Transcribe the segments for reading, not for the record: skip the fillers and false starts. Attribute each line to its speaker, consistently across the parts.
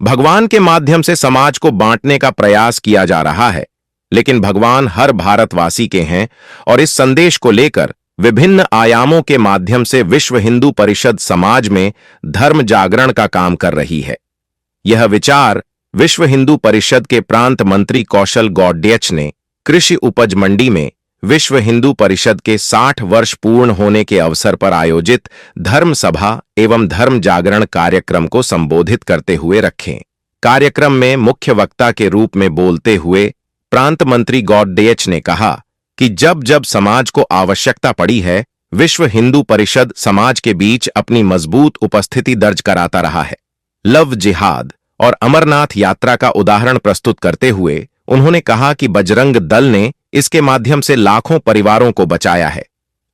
Speaker 1: भगवान के माध्यम से समाज को बांटने का प्रयास किया जा रहा है, लेकिन भगवान हर भारतवासी के हैं और इस संदेश को लेकर विभिन्न आयामों के माध्यम से विश्व हिंदू परिषद समाज में धर्म जागरण का काम कर रही है। यह विचार विश्व हिंदू परिषद के प्रांत मंत्री कौशल गौडेच ने कृषि उपज मंडी में विश्व हिंदू परिषद के 60 वर्ष पूर्ण होने के अवसर पर आयोजित धर्म सभा एवं धर्म जागरण कार्यक्रम को संबोधित करते हुए रखे। कार्यक्रम में मुख्य वक्ता के रूप में बोलते हुए प्रांत मंत्री गौडेच ने कहा कि जब जब समाज को आवश्यकता पड़ी है, विश्व हिंदू परिषद समाज के बीच अपनी मजबूत उपस्थिति दर्ज कराता रहा है। लव जिहाद और अमरनाथ यात्रा का उदाहरण प्रस्तुत करते हुए उन्होंने कहा कि बजरंग दल ने इसके माध्यम से लाखों परिवारों को बचाया है,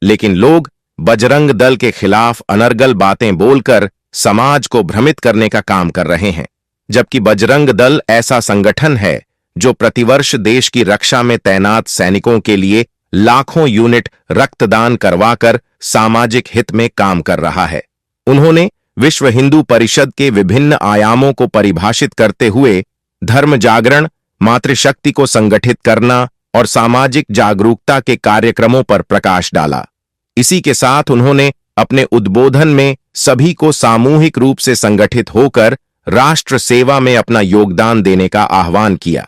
Speaker 1: लेकिन लोग बजरंग दल के खिलाफ अनर्गल बातें बोलकर समाज को भ्रमित करने का काम कर रहे हैं, जबकि बजरंग दल ऐसा संगठन है जो प्रतिवर्ष देश की रक्षा में तैनात सैनिकों के लिए लाखों यूनिट रक्तदान करवाकर सामाजिक हित में काम कर रहा है। उन्होंने विश्व हिंदू परिषद के विभिन्न आयामों को परिभाषित करते हुए धर्म जागरण, मातृशक्ति को संगठित करना और सामाजिक जागरूकता के कार्यक्रमों पर प्रकाश डाला। इसी के साथ उन्होंने अपने उद्बोधन में सभी को सामूहिक रूप से संगठित होकर राष्ट्र सेवा में अपना योगदान देने का आह्वान किया।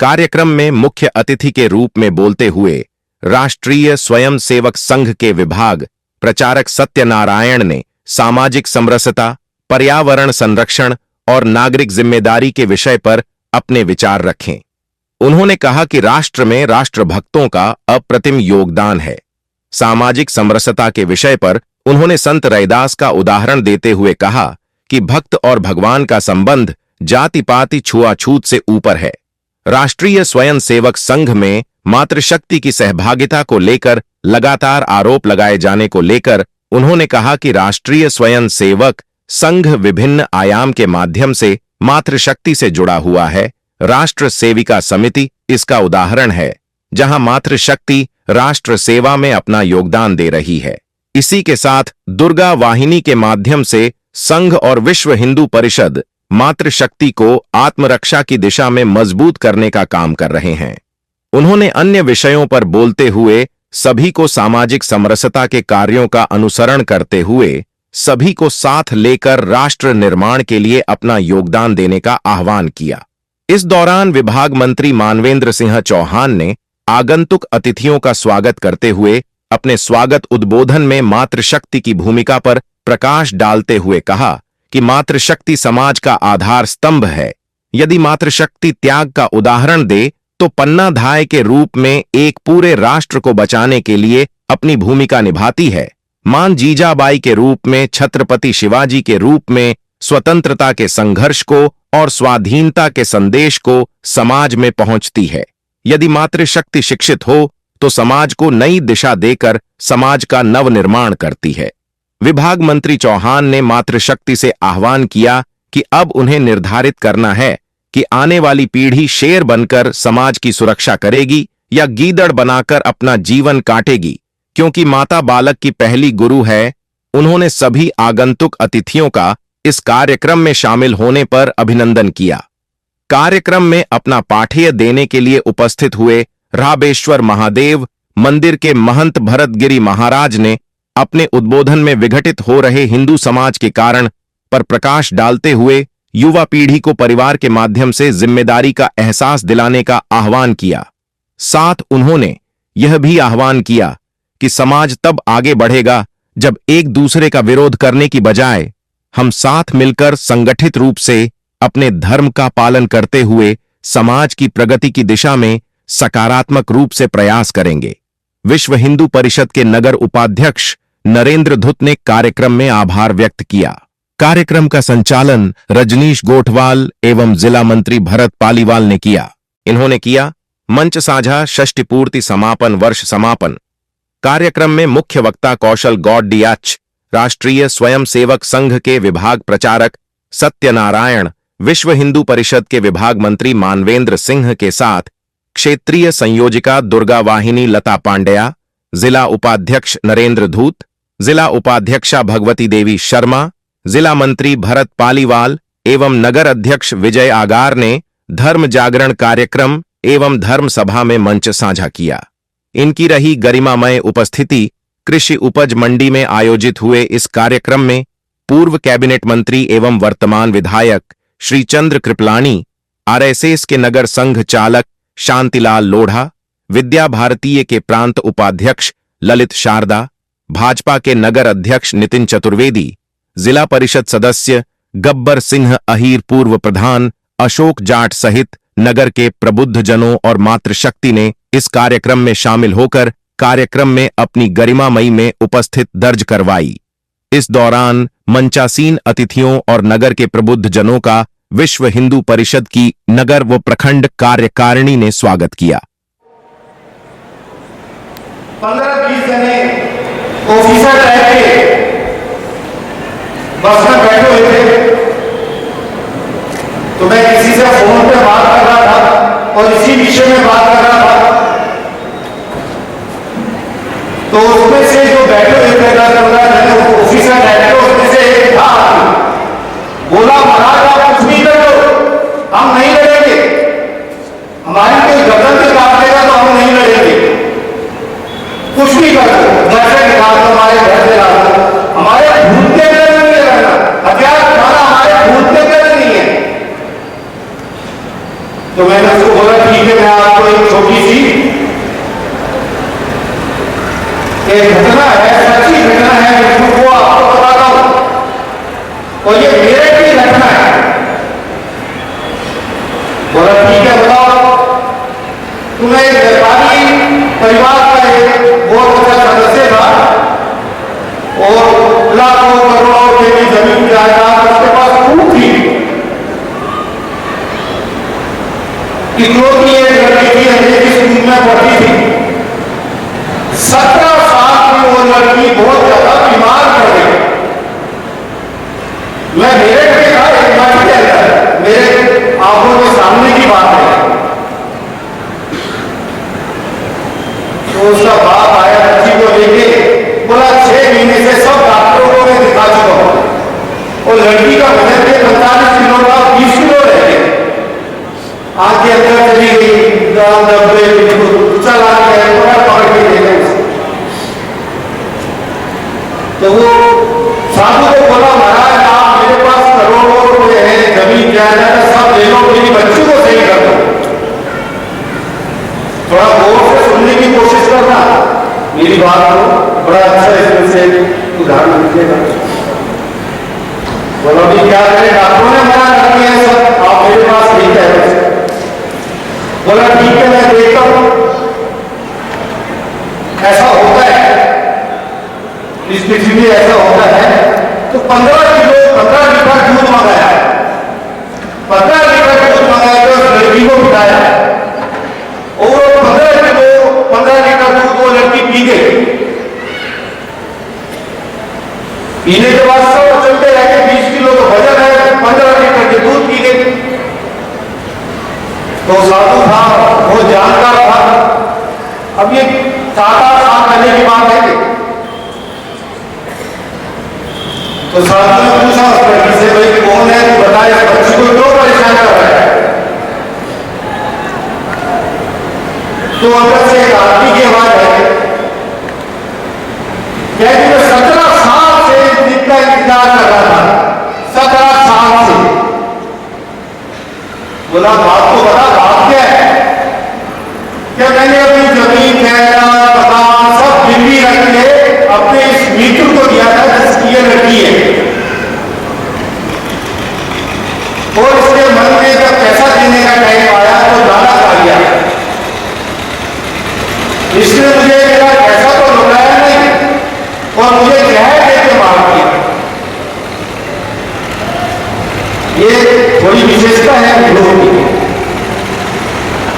Speaker 1: कार्यक्रम में मुख्य अतिथि के रूप में बोलते हुए राष्ट्रीय स्वयंसेवक संघ के विभाग प्रचारक सत्यनारायण ने सामाजिक समरसता, पर्यावरण संरक्षण और नागरिक जिम्मेदारी के विषय पर अपने विचार रखे। उन्होंने कहा कि राष्ट्र में राष्ट्रभक्तों का अप्रतिम योगदान है। सामाजिक समरसता के विषय पर उन्होंने संत रैदास का उदाहरण देते हुए कहा कि भक्त और भगवान का संबंध जाति पाति छुआछूत से ऊपर है। राष्ट्रीय स्वयंसेवक संघ में मातृशक्ति की सहभागिता को लेकर लगातार आरोप लगाए जाने को लेकर उन्होंने कहा कि राष्ट्रीय स्वयंसेवक संघ विभिन्न आयाम के माध्यम से मातृशक्ति से जुड़ा हुआ है। राष्ट्र सेविका समिति इसका उदाहरण है, जहां मातृशक्ति राष्ट्र सेवा में अपना योगदान दे रही है। इसी के साथ दुर्गा वाहिनी के माध्यम से संघ और विश्व हिंदू परिषद मातृशक्ति को आत्मरक्षा की दिशा में मजबूत करने का काम कर रहे हैं। उन्होंने अन्य विषयों पर बोलते हुए सभी को सामाजिक समरसता के कार्यों का अनुसरण करते हुए सभी को साथ लेकर राष्ट्र निर्माण के लिए अपना योगदान देने का आह्वान किया। इस दौरान विभाग मंत्री मानवेंद्र सिंह चौहान ने आगंतुक अतिथियों का स्वागत करते हुए अपने स्वागत उद्बोधन में मातृशक्ति की भूमिका पर प्रकाश डालते हुए कहा कि मातृशक्ति समाज का आधार स्तंभ है। यदि मातृशक्ति त्याग का उदाहरण दे तो पन्नाधाय के रूप में एक पूरे राष्ट्र को बचाने के लिए अपनी भूमिका निभाती है। मां जीजाबाई के रूप में, छत्रपति शिवाजी के रूप में स्वतंत्रता के संघर्ष को और स्वाधीनता के संदेश को समाज में पहुंचती है। यदि मातृशक्ति शिक्षित हो तो समाज को नई दिशा देकर समाज का नवनिर्माण करती है। विभाग मंत्री चौहान ने मातृशक्ति से आह्वान किया कि अब उन्हें निर्धारित करना है कि आने वाली पीढ़ी शेर बनकर समाज की सुरक्षा करेगी या गीदड़ बनाकर अपना जीवन काटेगी, क्योंकि माता बालक की पहली गुरु है। उन्होंने सभी आगंतुक अतिथियों का इस कार्यक्रम में शामिल होने पर अभिनंदन किया। कार्यक्रम में अपना पाठेय देने के लिए उपस्थित हुए राबेश्वर महादेव मंदिर के महंत भरतगिरी महाराज ने अपने उद्बोधन में विघटित हो रहे हिंदू समाज के कारण पर प्रकाश डालते हुए युवा पीढ़ी को परिवार के माध्यम से जिम्मेदारी का एहसास दिलाने का आह्वान किया। साथ उन्होंने यह भी आह्वान किया कि समाज तब आगे बढ़ेगा जब एक दूसरे का विरोध करने की बजाय हम साथ मिलकर संगठित रूप से अपने धर्म का पालन करते हुए समाज की प्रगति की दिशा में सकारात्मक रूप से प्रयास करेंगे। विश्व हिंदू परिषद के नगर उपाध्यक्ष नरेंद्र धुत ने कार्यक्रम में आभार व्यक्त किया। कार्यक्रम का संचालन रजनीश गोठवाल एवं जिला मंत्री भरत पालीवाल ने किया। इन्होंने किया मंच साझा षष्टि पूर्ति समापन वर्ष समापन। कार्यक्रम में मुख्य वक्ता कौशल गौडेच, राष्ट्रीय स्वयंसेवक संघ के विभाग प्रचारक सत्यनारायण, विश्व हिंदू परिषद के विभाग मंत्री मानवेंद्र सिंह के साथ क्षेत्रीय संयोजिका दुर्गा वाहिनी लता पांड्या, जिला उपाध्यक्ष नरेंद्र धूत, जिला उपाध्यक्षा भगवती देवी शर्मा, जिला मंत्री भरत पालीवाल, एवं नगर अध्यक्ष विजय आगार ने धर्म जागरण कार्यक्रम एवं धर्म सभा में मंच साझा किया। इनकी रही गरिमामय उपस्थिति। कृषि उपज मंडी में आयोजित हुए इस कार्यक्रम में पूर्व कैबिनेट मंत्री एवं वर्तमान विधायक श्री चंद्र कृपलानी, आरएसएस के नगर संघ चालक शांतिलाल लोढ़ा, विद्या भारतीय के प्रांत उपाध्यक्ष ललित शारदा, भाजपा के नगर अध्यक्ष नितिन चतुर्वेदी, जिला परिषद सदस्य गब्बर सिंह अहीर, पूर्व प्रधान अशोक जाट सहित नगर के प्रबुद्ध जनों और मातृशक्ति ने इस कार्यक्रम में शामिल होकर कार्यक्रम में अपनी गरिमामयी में उपस्थित दर्ज करवाई। इस दौरान मंचासीन अतिथियों और नगर के प्रबुद्ध जनों का विश्व हिंदू परिषद की नगर व प्रखंड कार्यकारिणी ने स्वागत किया।
Speaker 2: 15-20 जने ऑफिसर रह के बस में बैठे हुए थे, तो मैं किसी से फोन पे बात कर रहा था और इसी विषय में बात कर रहा था। तो उसमें से जो बैठे हुए थे 10-15 जने ऑफिसर बैठे, उसमें से एक था, बोला महाराज आप कुछ नहीं कर लो, हम नहीं लड़ेंगे, हमारी कोई गर्दन पे काट देगा तो हम नहीं लड़ेंगे, कुछ नहीं कर दो, घर से निकाल दो, हमारे घर से ला दो, हमारे भूत के घर नहीं रहना, हथियार उठाना हमारे भूत के घर नहीं है। तो मैंने उसको बोला ठीक है, मैं आपको एक छोटी सी एक घटना है, सच्ची घटना है, वो आपको बताता हूं और ये मेरे की घटना है। बोला ठीक है बताओ। तुम्हें एक व्यापारी परिवार का एक बहुत अच्छा सदस्य था और लाखों करोड़ों रुपए की जमीन जायदाद उसके पास खूब थी। इकलौती एक लड़की थी, अंग्रेजी स्कूल में पढ़ती थी। 17 साल की वो लड़की बहुत ज्यादा बीमार पड़ गई। मैं मेरे देखा एक मठ के अंदर, मेरे आंखों के सामने की बात है। तो उसका बाप आया बच्ची को लेके, बोला 6 महीने से सब डॉक्टरों को मैं दिखा चुका हूं और लड़की का वजन 45 किलो था, 20 किलो रह गए। आंख के अंदर चली गई, 90 चला गया, पकड़ के ले गए। तो वो साधु को बोला महाराज आप मेरे पास करोड़ों रुपए हैं, जमीन जायदाद सब ले लो, मेरी बच्ची को सही कर दो। थोड़ा गौर से सुनने की कोशिश करना मेरी बात को, बड़ा अच्छा इसमें से उदाहरण दीजिएगा। बोलो भी क्या करें, डॉक्टरों ने मना कर दिया है सब, आप मेरे पास ठीक है। बोला ठीक है मैं देखता हूं। ऐसा होता है इस पृथ्वी में, ऐसा होता है। तो 15 लीटर दूध मंगाया, 15 लीटर दूध मंगाया तो उस लड़की को पिलाया और 15 लीटर दूध वो लड़की पी गई। पीने के बाद सब चलते रह गए, 20 किलो तो वजन है, 15 लीटर के दूध पी गई। तो साधु था, वो जानकार था। अब ये 7-8 साल पहले की बात है। तो साधु ने पूछा उस लड़की से, भाई कौन है तू बता, इस बच्ची को क्यों परेशान कर रहा है? तो अंदर से एक आदमी की आवाज है, क्या कि मैं 17 साल से जितना इंतजार कर रहा था, 17 साल से। बोला बात तो बता, बात क्या है? क्या मैंने अपनी जमीन जायदाद मकान सब गिरवी रख के अपने इस मित्र को दिया था जिसकी ये लड़की है, और इसके मन में जब पैसा देने का टाइम आया तो लाना खा लिया। इसने मुझे मेरा पैसा तो लौटाया नहीं और मुझे जहर देके मार दिया। ये थोड़ी विशेषता है लोगों की।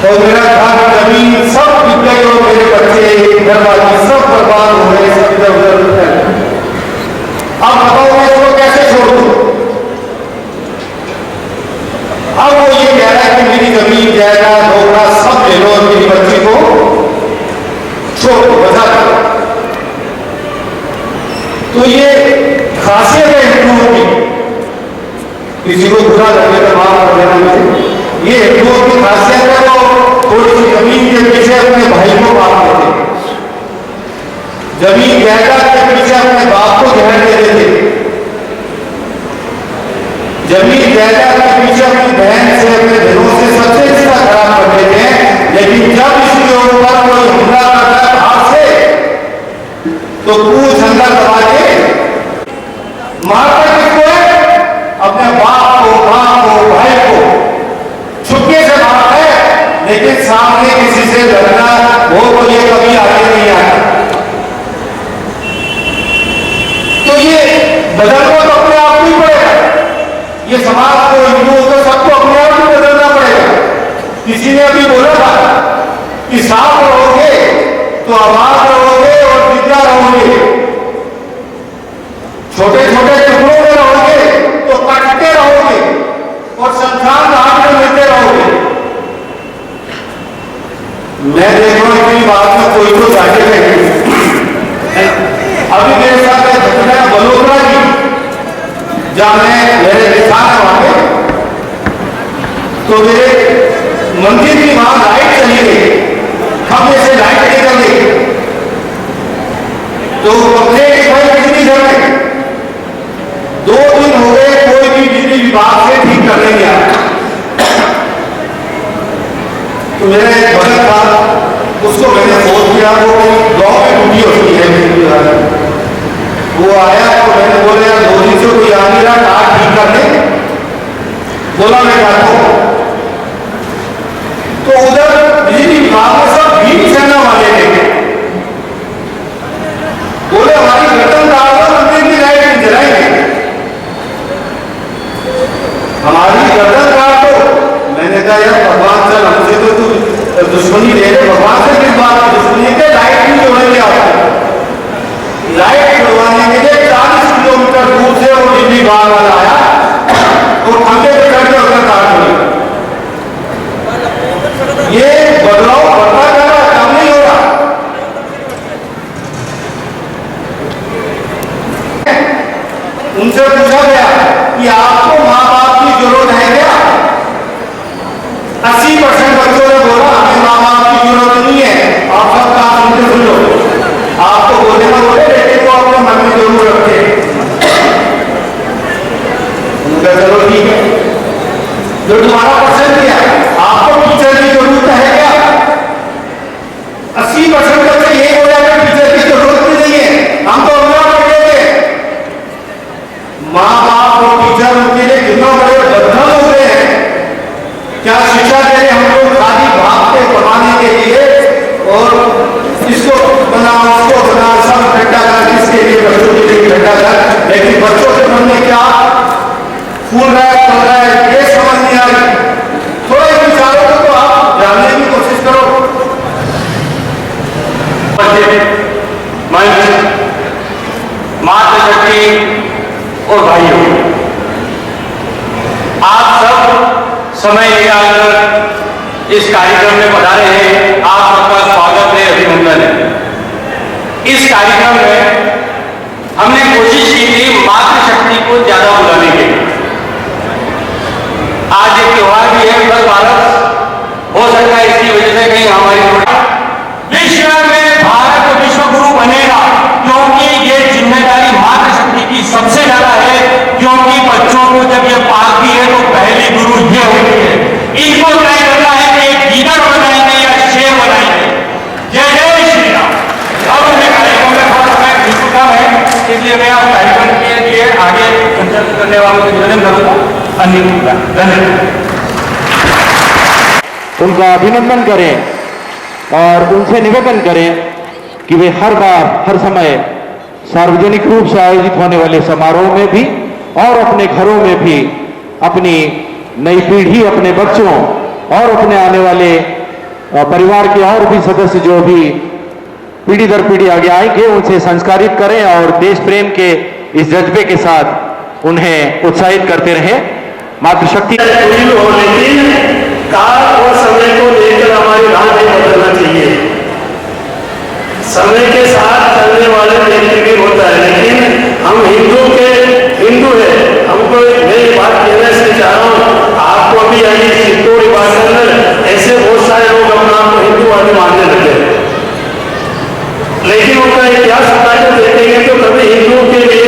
Speaker 2: और मेरा घर जमीन सब बिक गई और मेरे बच्चे घरवाली सब बर्बाद हो गए, सब इधर उधर। अब बताओ मैं इसको कैसे छोड़ दूं? अब वो ये कह रहा है कि मेरी जमीन जायदाद होगा सब ले लो और मेरी बच्ची को छोड़ दो, बचा दो। तो ये खासियत है हिंदुओं की, किसी को बुरा लगे तो माफ कर देना मुझे। ये हिंदुओं की खासियत है, तो थोड़ी सी जमीन के पीछे अपने भाई को बांट देते, जमीन जायदाद के पीछे अपने बाप को जहर दे देते, जमीन जायदाद के पीछे अपनी बहन से अपने बहनों से सबसे रिश्ता खराब कर देते हैं। लेकिन जब इसके ऊपर कोई हमला करता है बाहर से तो पूछ अंदर दबा के मारता किसको है? अपने बाप को, मां को, भाई को छुपके से मारता है, लेकिन सामने किसी से लड़ना वो तो ये कभी आगे नहीं आया। तो ये बदलना तो अपने आप नहीं पड़ेगा, ये समाज को, हिंदुओं को, सबको अपने आप ही बदलना पड़ेगा। किसी ने अभी बोला था कि साफ रहोगे तो आबाद रहोगे और जिंदा रहोगे, छोटे छोटे टुकड़ों में रहोगे तो कटते रहोगे और संसार घाट में मिलते रहोगे। मैं देख रहा हूं इतनी बात में कोई तो जाके नहीं। अभी मेरे साथ घटना बलोत्रा की, जहां मैं मेरे किसान है वहां पे, तो मेरे मंदिर की वहां लाइट चली गई, खंभे से लाइट निकल गई, तो अपने बिजली घर में 2 दिन हो गए कोई भी बिजली विभाग से ठीक करने नहीं आया। तो मेरा एक भगत था, उसको मैंने फोन किया, वो गाँव में ड्यूटी होती है बिजली विभाग, वो आया तो मैंने बोला यार 2 दिन से कोई आ नहीं रहा, तार ठीक कर दे। बोला मैं करता हूं। तो उधर बिजली विभाग में सब भीम सेना वाले थे, बोले हमारी गर्दन काट दो, मंदिर की लाइट नहीं जलाएंगे, हमारी गर्दन काट दो। मैंने कहा यार भगवान से हमसे तो तू दुश्मनी ले ले, भगवान से किस बात की दुश्मनी है? लाइट नहीं जोड़ेंगे आपको। लाइट जोड़वाने के लिए 40 किलोमीटर दूर से वो बिजली विभाग वाला आया और खंभे पे चढ़ के उसका काट दिया। ये बदलाव बढ़ता जा रहा, काम नहीं हो रहा। उनसे पूछा गया कि आपको माँ बाप की जरूरत है क्या? 80% बच्चों ने बोला हमें माँ बाप की जरूरत नहीं है। आप सब काम सुनते सुन लो, आपको बोले ना बोले, लेकिन वो अपने मन में जरूर रखे। उनका चलो ठीक है, जो तुम्हारा पसंद किया, आपको टीचर की जरूरत है क्या? 80% बच्चे ये बोला टीचर की जरूरत नहीं है, हम तो अल्लाह पढ़े थे। माँ बाप और टीचर उनके लिए कितना बड़े बंधन हो गए हैं। क्या शिक्षा दे रहे हम लोग खाली भागते कमाने के लिए, और इसको बना उसको बना, सब इकट्ठा कर, किसके लिए? बच्चों के लिए इकट्ठा कर, लेकिन बच्चों के मन में क्या फूल रहा है, चल रहा है, ये समझ नहीं आ रही। थोड़ा इन विचारों को तो आप जानने की कोशिश करो। मातृशक्ति और भाइयों, आप सब समय निकालकर इस कार्यक्रम में पधारे हैं, आप सबका स्वागत है, अभिनंदन है। इस कार्यक्रम में हमने कोशिश की थी मातृशक्ति को ज्यादा बुलाने की। आज एक त्योहार भी है, 10 भारत, हो सकता है इसकी वजह से कहीं हमारी विश्व में भारत विश्व गुरु बनेगा, क्योंकि ये जिम्मेदारी मातृशक्ति की सबसे ज्यादा है। क्योंकि बच्चों को जब ये पालती है तो पहली गुरु ये होती है। इनको तय करना है कि एक लीडर बनाएंगे या शेर बनाएंगे। जय जय श्री राम। अब उन्हें कार्यक्रम में थोड़ा समय मिल चुका है, इसलिए मैं आप कार्यक्रम के लिए आगे संचालित करने वालों को निवेदन करूंगा। धन्यवाद।
Speaker 3: उनका अभिनंदन करें और उनसे निवेदन करें कि वे हर बार, हर समय सार्वजनिक रूप से आयोजित होने वाले समारोह में भी और अपने घरों में भी अपनी नई पीढ़ी, अपने बच्चों और अपने आने वाले परिवार के और भी सदस्य जो भी पीढ़ी दर पीढ़ी आगे आएंगे, उनसे संस्कारित करें और देश प्रेम के इस जज्बे के साथ उन्हें उत्साहित करते रहें। मातृशक्ति
Speaker 4: हो, लेकिन काल और समय को लेकर हमारी राह नहीं बदलना चाहिए। समय के साथ चलने वाले व्यक्ति भी होता है, लेकिन हम हिंदू है, हमको नई बात कहने से चाह रहा हूँ, आपको अभी यानी चित्तौड़ बाजार ऐसे बहुत सारे लोग अपना आपको हिंदूवादी मानने लगे, लेकिन उनका इतिहास उठाकर देखेंगे तो कभी हिंदुओं के लिए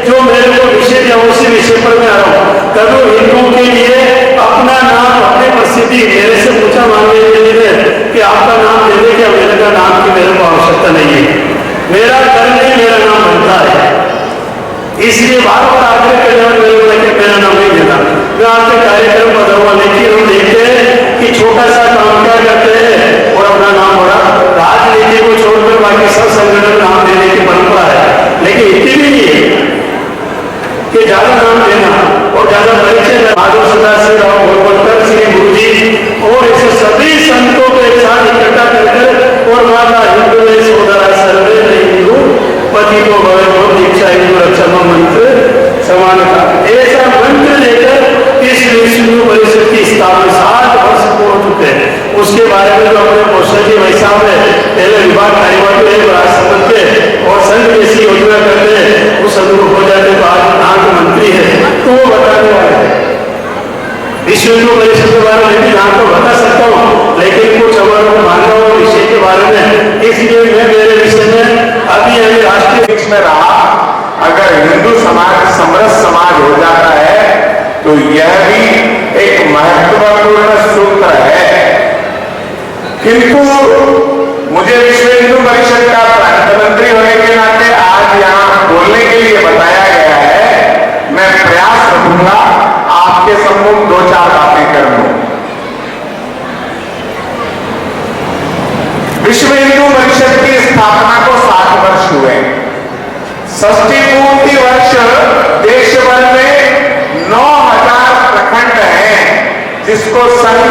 Speaker 4: जो मेरे को विषय दिया उसी विषय पर मैं आ रहा हूँ, कभी हिंदुओं के लिए अपना नाम अपनी प्रसिद्धि मेरे से पूछा मांगने के लिए कि आपका नाम दे दे, क्या मेरे का नाम की मेरे को आवश्यकता नहीं है, मेरा कर्म नहीं मेरा नाम बनता है, इसलिए बार बार आग्रह कर रहा हूं कि मेरा नाम नहीं देना, मैं आपके कार्यक्रम बदलूंगा, लेकिन हम देखते हैं कि छोटा सा काम क्या करते हैं और अपना नाम बड़ा, राजनीति को छोड़कर बाकी सब संगठन नाम देने की परंपरा है, लेकिन इतनी भी नहीं है कि ज्यादा नाम देना और ज्यादा परिचय। माधव सदाशिव राव गोलवलकर श्री गुरु जी और ऐसे सभी संतों को एक साथ इकट्ठा कर और माता हिंदू सोदरा सर्वे हिंदू पति को भवे को दीक्षा हिंदू रक्षा मंत्र समानता, ऐसा मंत्र लेकर इस विष्णु परिषद की स्थापना 7 वर्ष पूर्ण चुके हैं। उसके बारे में जो अपने पोषण जी भाई साहब ने पहले विभाग कार्यवाही राजसमंद के और संघ जैसी योजना करते हैं, उस अनुरूप हो जाते तो आज नाग मंत्री है तो वो बताने वाले हैं। विश्व हिंदू परिषद के बारे में भी नाम तो बता सकता हूँ, लेकिन कुछ हमारे मानव विषय के बारे में, इसलिए मैं मेरे विषय में अभी अभी राष्ट्रीय
Speaker 2: बीच में रहा। अगर हिंदू समाज समरस समाज हो जाता है तो यह भी एक महत्वपूर्ण सूत्र है, किंतु मुझे विश्व हिंदू परिषद का प्रांत मंत्री होने के नाते आज यहाँ बोलने के लिए बताया गया है। मैं प्रयास करूंगा आपके सम्मुख 2-4 बातें कर लूं। विश्व हिंदू परिषद की स्थापना को 60 वर्ष हुए। षष्ठी पूर्ति वर्ष देश भर में 9000 प्रखंड हैं, जिसको संघ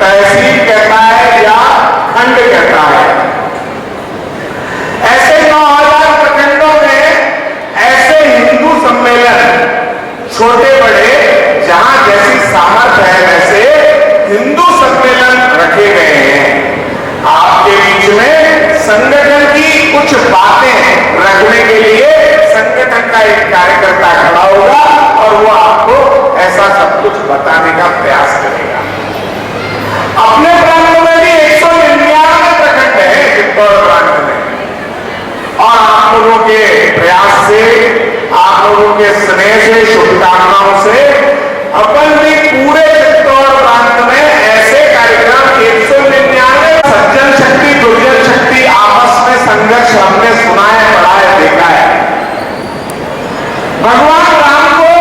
Speaker 2: तहसील कहता है या खंड कहता है। ऐसे 9000 प्रखंडों में ऐसे हिंदू सम्मेलन छोटे बड़े जहां जैसी सामर्थ्य है वैसे हिंदू सम्मेलन रखे गए हैं। आपके बीच में संगठन की कुछ बातें रखने के लिए संगठन का एक कार्यकर्ता खड़ा होगा और वो आपको ऐसा सब कुछ बताने का प्रयास करेगा। अपने प्रांत में भी 199 प्रखंड है चित्तौड़ प्रांत में, और आप लोगों के प्रयास से, आप लोगों के स्नेह से, शुभकामनाओं से अपन भी पूरे चित्तौड़ प्रांत में ऐसे कार्यक्रम 199 सज्जन शक्ति दुर्जन शक्ति आपस में संघर्ष हमने सुना है, पढ़ा है, देखा है। भगवान राम को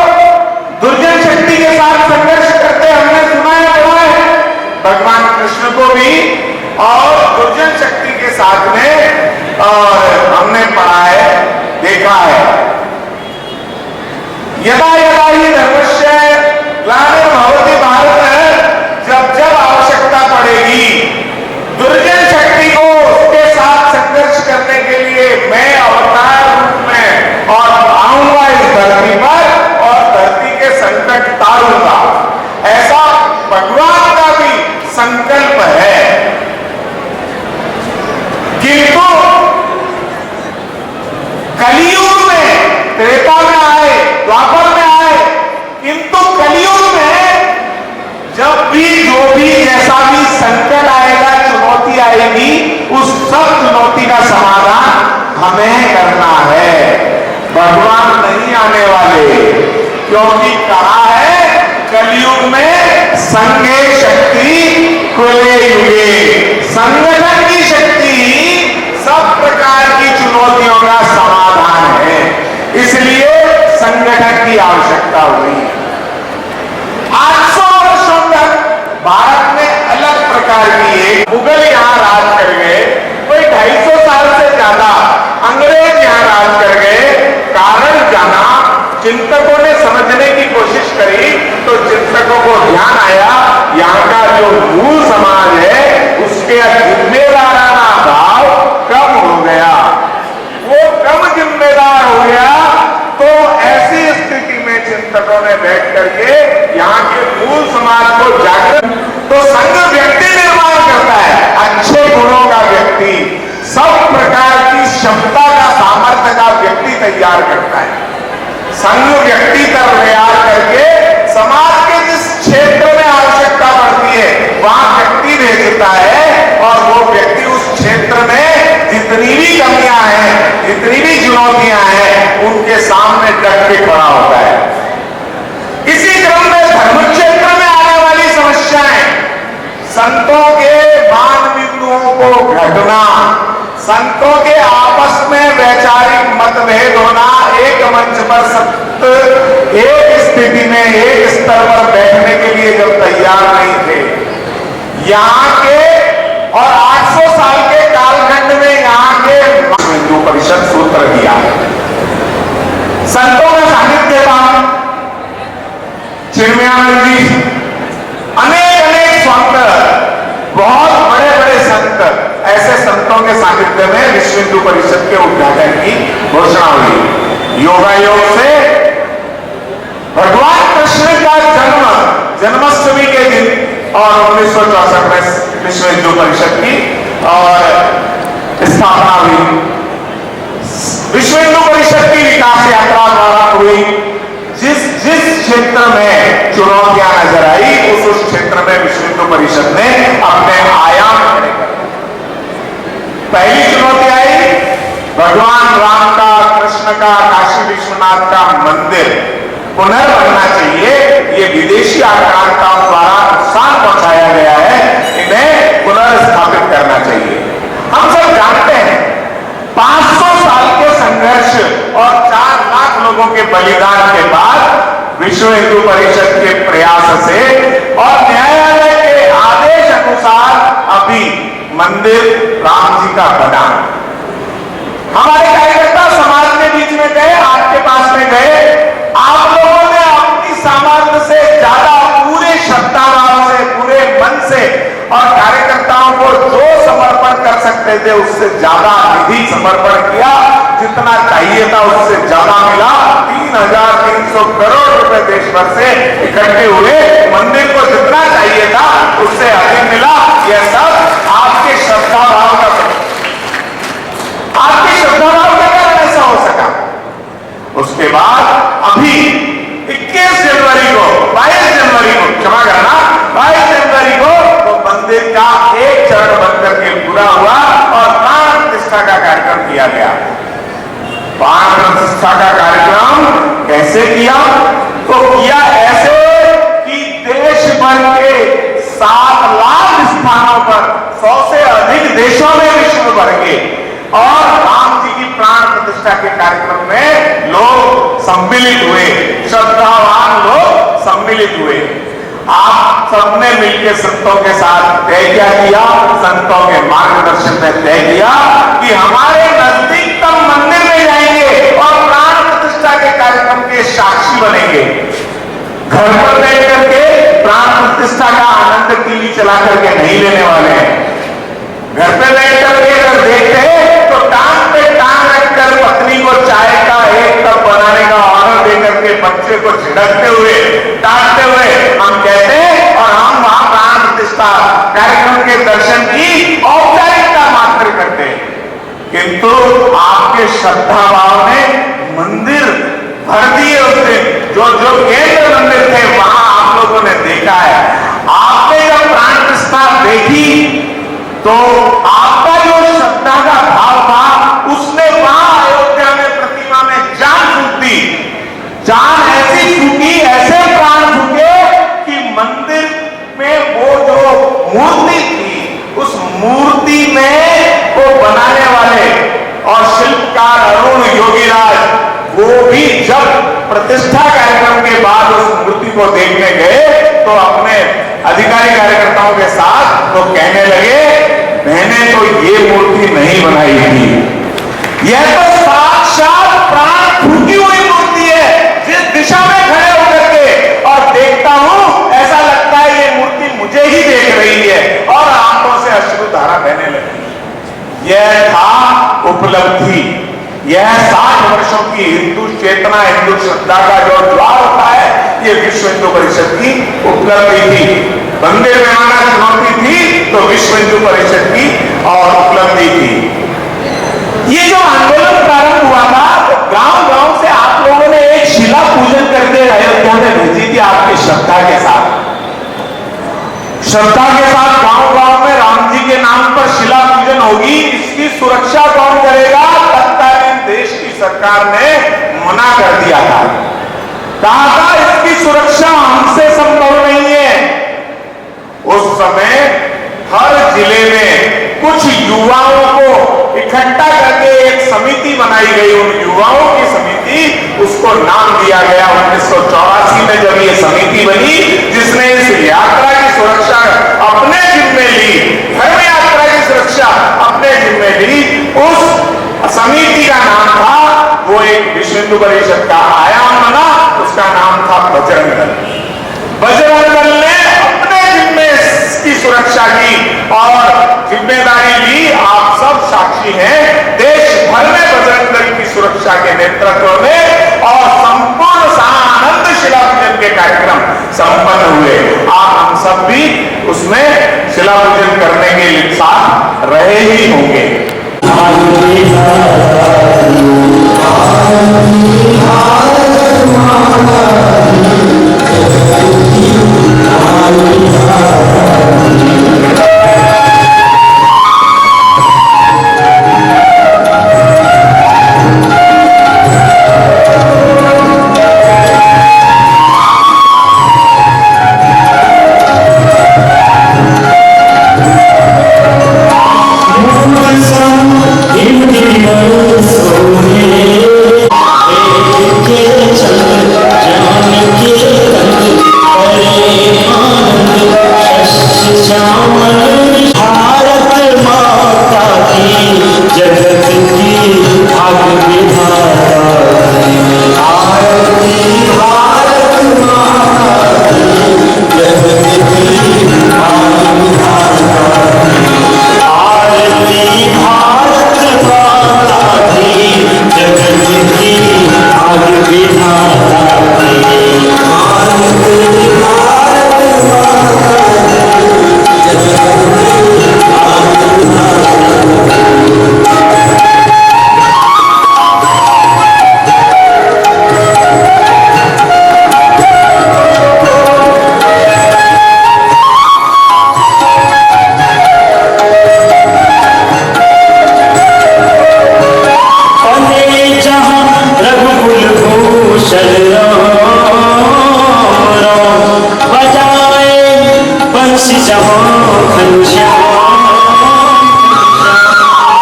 Speaker 2: दुर्जन शक्ति के साथ संघर्ष करते हमने सुना है, पढ़ा है। भगवान कृष्ण को भी और दुर्जन शक्ति के साथ में हमने पढ़ा है, देखा है। यदा यदा ही धर्मस्य ग्लानिर्भवति भारत, जब जब आवश्यकता पड़ेगी दुर्जन शक्ति को उसके साथ संघर्ष करने के लिए मैं अवतार रूप में और आऊंगा इस धरती पर और धरती के संकट तारूंगा, ऐसा भगवान का भी संकल्प है। किंतु कलियुग में, त्रेता में आए, द्वापर में आए, किंतु कलियुग में जब भी जो भी जैसा भी संकट आएगा, चुनौती आएगी, उस सब चुनौती का समाधान हमें करना है। भगवान नहीं आने वाले, क्योंकि कहा है कलयुग में संघे शक्ति कुले युगे, संगठन की शक्ति सब प्रकार की चुनौतियों का समाधान है, इसलिए संगठन की आवश्यकता हुई। 800 वर्षों तक भारत में अलग प्रकार की एक मुगल यहां राज कर गए, कोई 250 साल से ज्यादा अंग्रेज यहां राज कर गए। कारण जाना, चिंतकों ने समझने की कोशिश करी तो चिंतकों को ध्यान आया यहाँ का जो मूल समाज है उसके जिम्मेदाराना भाव कम हो गया। वो कम जिम्मेदार हो गया तो ऐसी स्थिति में चिंतकों ने बैठ करके यहाँ के मूल समाज को जागृत, तो संघ व्यक्ति निर्माण करता है, अच्छे गुणों का व्यक्ति, सब प्रकार की क्षमता का, सामर्थ्य का व्यक्ति तैयार करता है। संघ व्यक्ति तैयार करके समाज के घटना, संतों के आपस में वैचारिक मतभेद होना, एक मंच पर सत्य एक स्थिति में एक स्तर पर बैठने के लिए जब तैयार नहीं थे, यहाँ के और 800 साल के कालखंड में यहाँ के हिंदू परिषद सूत्र दिया। संतों का साहित्य था, चिन्मयानंद जी, अनेक संत, बहुत बड़े बड़े संत, ऐसे संतों के साहित्य में विश्व हिंदू परिषद के उद्घाटन की घोषणा हुई। योगायोग से भगवान कृष्ण का जन्माष्टमी के दिन और 1964 में विश्व हिंदू परिषद की और स्थापना हुई। विश्व हिंदू परिषद की विकास यात्रा द्वारा हुई। जिस क्षेत्र में चुनौतियां नजर आई, उस क्षेत्र में विश्व हिंदू परिषद ने अपने आयाम खड़े कर दिए। पहली चुनौती आई, भगवान राम का, कृष्ण का, काशी विश्वनाथ का मंदिर पुनर्बनना चाहिए। ये विदेशी आक्रांताओं द्वारा नुकसान पहुंचाया गया है, इन्हें पुनर्स्थापित करना चाहिए। हम सब जानते हैं 500 साल के संघर्ष और 4 लाख लोगों के बलिदान के बाद विश्व हिंदू परिषद के प्रयास से और न्यायालय के आदेश अनुसार अभी मंदिर राम जी का बना। हमारे कार्यकर्ता समाज के बीच में गए, आपके पास में गए, आप लोगों ने अपनी सामर्थ्य से ज्यादा पूरे श्रद्धाभाव से, पूरे मन से और कार्यकर्ताओं को जो समर्पण कर सकते थे उससे ज्यादा निधि समर्पण किया। जितना चाहिए था उससे ज्यादा मिला। 3,300 करोड़ रुपए देश भर से इकट्ठे हुए। मंदिर को जितना चाहिए था उससे अधिक मिला। यह सब आपके श्रद्धाभाव का, आपके श्रद्धाभाव के कारण ऐसा हो सका। उसके बाद अभी 21 जनवरी को, 22 जनवरी को, क्षमा करना, 22 जनवरी को तो मंदिर का एक चरण बंद करके पूरा हुआ और प्राण प्रतिष्ठा का कार्यक्रम किया गया। प्राण प्रतिष्ठा का कार्यक्रम कैसे किया? तो किया ऐसे कि देश भर के 7 लाख स्थानों पर 100 से अधिक देशों में विश्व भर के और राम जी की प्राण प्रतिष्ठा के कार्यक्रम में लोग सम्मिलित हुए, श्रद्धावान लोग सम्मिलित हुए। आप सबने मिलकर संतों के साथ तय क्या किया? संतों के मार्गदर्शन में तय किया कि हमारे नजदीकतम मंदिर में जाएंगे और प्राण प्रतिष्ठा के कार्यक्रम के साक्षी बनेंगे। घर पर बैठ करके प्राण प्रतिष्ठा का आनंद टीवी चला करके नहीं लेने वाले हैं। घर पे बैठ करके अगर देखते हैं तो टांग पे टांग रखकर पत्नी को चाय का एक कप बनाने का ऑर्डर देकर के बच्चे को झिड़कते हुए, डांटते हुए हम कहते हैं और हम वहां प्राण प्रतिष्ठा कार्यक्रम के दर्शन की औपचारिकता मात्र करते हैं। किंतु आपके श्रद्धा भाव ने मंदिर भर दिए। उस दिन जो जो केंद्र मंदिर थे वहां आप लोगों ने देखा है। आपने जब प्राण प्रतिष्ठा देखी तो आपका जो श्रद्धा का भाव था उसने वहां अयोध्या में प्रतिमा में जान फूक दी। जान ऐसी फूकी, ऐसे प्राण फूके कि मंदिर में वो जो मूर्ति थी, उस मूर्ति में वो बनाने वाले और शिल्पकार अरुण योगीराज, वो भी जब प्रतिष्ठा कार्यक्रम के बाद उस मूर्ति को देखने गए तो अपने अधिकारी कार्यकर्ताओं के साथ तो कहने लगे, मैंने तो ये मूर्ति नहीं बनाई थी, यह तो साक्षात प्राण फूकी हुई मूर्ति है। जिस दिशा में खड़े होकर के और देखता हूं ऐसा लगता है ये मूर्ति मुझे ही देख रही है और आंखों से अश्रुधारा बहने लगी। यह था उपलब्धि। यह 60 वर्षों की हिंदू चेतना, हिंदू श्रद्धा का जो द्वार होता है, ये विश्व हिंदू परिषद की उपलब्धि थी। मंदिर में आना चुनौती थी तो विश्व हिंदू परिषद की और उपलब्धि थी। ये जो आंदोलन प्रारंभ हुआ था तो गांव-गांव से आप लोगों ने एक शिला पूजन करके अयोध्या में भेजी थी आपकी श्रद्धा के साथ। श्रद्धा के साथ गांव-गांव में राम जी के नाम पर शिला पूजन होगी। इसकी सुरक्षा कौन करेगा? तत्कालीन देश की सरकार ने मना कर दिया था। कहा था इसकी सुरक्षा हमसे संभव नहीं है। उस समय हर जिले में कुछ युवाओं को इकट्ठा करके एक समिति बनाई गई। उन युवाओं की समिति, उसको नाम दिया गया 1984 में जब ये समिति बनी, जिसने इस यात्रा की सुरक्षा अपने जिम्मे ली, धर्म यात्रा की सुरक्षा अपने जिम्मे ली। उस समिति का नाम था, वो एक विश्व हिंदू परिषद का आयाम बना, उसका नाम था बजरंग दल। बजरंग दल ने अपने जिम्मे इसकी सुरक्षा की और जिम्मेदारी ली। आप सब साक्षी हैं, देश भर में बजरंग दल की सुरक्षा के नेतृत्व में और संपूर्ण सानंद शिलापूजन के कार्यक्रम संपन्न हुए। आप हम सब भी उसमें शिलापूजन करने के साथ रहे ही होंगे।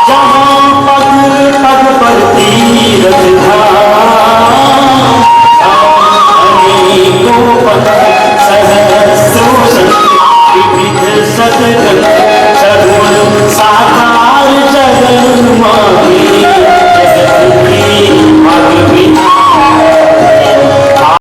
Speaker 5: जहाँ पग पग पर तीरथ